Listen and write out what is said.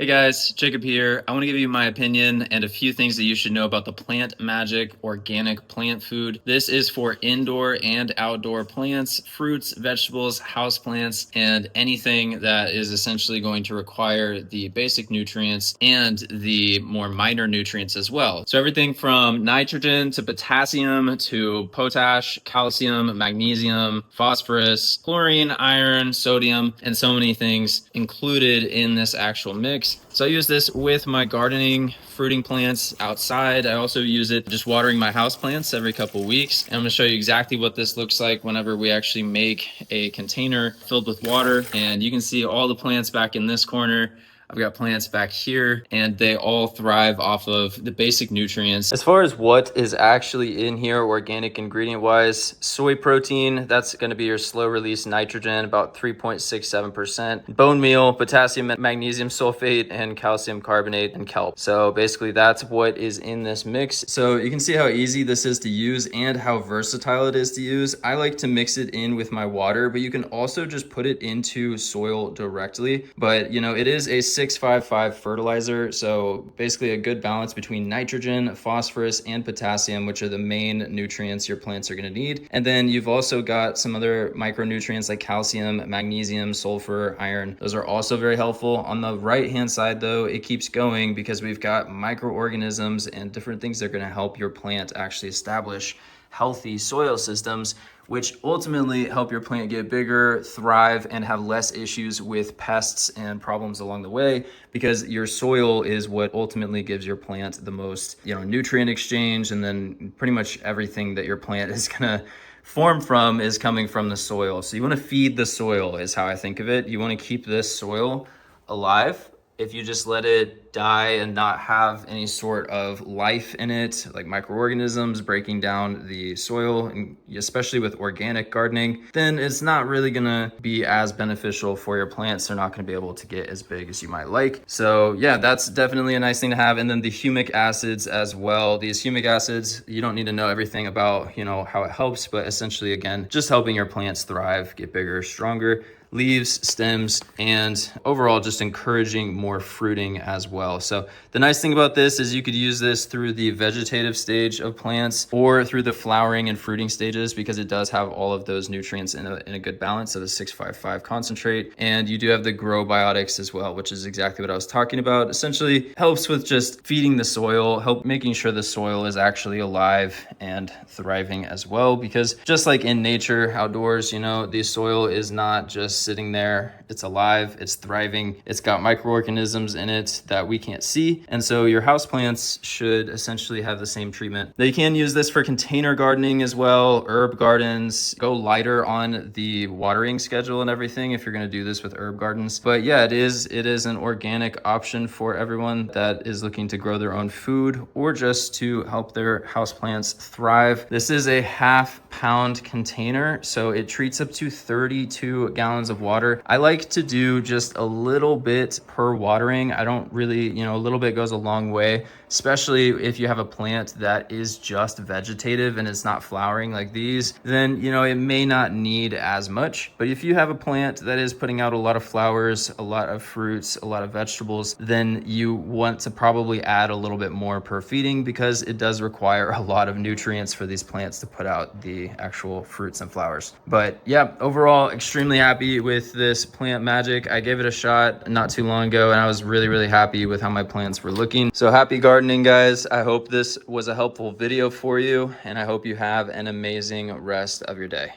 Hey guys, Jacob here. I want to give you my opinion and a few things that you should know about the Plant Magic organic plant food. This is for indoor and outdoor plants, fruits, vegetables, houseplants, and anything that is essentially going to require the basic nutrients and the more minor nutrients as well. So everything from nitrogen to potassium to potash, calcium, magnesium, phosphorus, chlorine, iron, sodium, and so many things included in this actual mix. So I use this with my gardening, fruiting plants outside. I also use it just watering my house plants every couple weeks. And I'm gonna show you exactly what this looks like whenever we actually make a container filled with water. And you can see all the plants back in this corner. I've got plants back here, and they all thrive off of the basic nutrients. As far as what is actually in here, organic ingredient wise, soy protein, that's going to be your slow release nitrogen, about 3.67%. Bone meal, potassium, magnesium sulfate, and calcium carbonate and kelp. So basically that's what is in this mix. So you can see how easy this is to use and how versatile it is to use. I like to mix it in with my water, but you can also just put it into soil directly. But you know, it is a 655 fertilizer, so basically a good balance between nitrogen, phosphorus, and potassium, which are the main nutrients your plants are going to need. And then you've also got some other micronutrients like calcium, magnesium, sulfur, iron. Those are also very helpful. On the right hand side though, it keeps going because we've got microorganisms and different things that are going to help your plant actually establish healthy soil systems, which ultimately help your plant get bigger, thrive, and have less issues with pests and problems along the way, because your soil is what ultimately gives your plant the most, nutrient exchange, and then pretty much everything that your plant is gonna form from is coming from the soil. So you want to feed the soil is how I think of it. You want to keep this soil alive. If you just let it die and not have any sort of life in it, like microorganisms breaking down the soil, and especially with organic gardening, then it's not really gonna be as beneficial for your plants. They're not gonna be able to get as big as you might like. So yeah, that's definitely a nice thing to have. And then the humic acids as well. These humic acids, you don't need to know everything about, how it helps, but essentially, again, just helping your plants thrive, get bigger, stronger, leaves, stems, and overall just encouraging more fruiting as well. So the nice thing about this is you could use this through the vegetative stage of plants or through the flowering and fruiting stages, because it does have all of those nutrients in a good balance of the 655 concentrate. And you do have the grow biotics as well, which is exactly what I was talking about. Essentially helps with just feeding the soil, help making sure the soil is actually alive and thriving as well, because just like in nature, outdoors, the soil is not just sitting there. It's alive, it's thriving, it's got microorganisms in it that we can't see. And so your houseplants should essentially have the same treatment. Now you can use this for container gardening as well, herb gardens. Go lighter on the watering schedule and everything if you're going to do this with herb gardens. But yeah, it is an organic option for everyone that is looking to grow their own food or just to help their houseplants thrive. This is a half-pound container, so it treats up to 32 gallons of water. I like to do just a little bit per watering. I don't really, a little bit goes a long way, especially if you have a plant that is just vegetative and it's not flowering like these, then, it may not need as much. But if you have a plant that is putting out a lot of flowers, a lot of fruits, a lot of vegetables, then you want to probably add a little bit more per feeding, because it does require a lot of nutrients for these plants to put out the actual fruits and flowers. But yeah, overall, extremely happy with this Plant Magic. I gave it a shot not too long ago, and I was really, really happy with how my plants were looking. So happy gardening, guys. I hope this was a helpful video for you, and I hope you have an amazing rest of your day.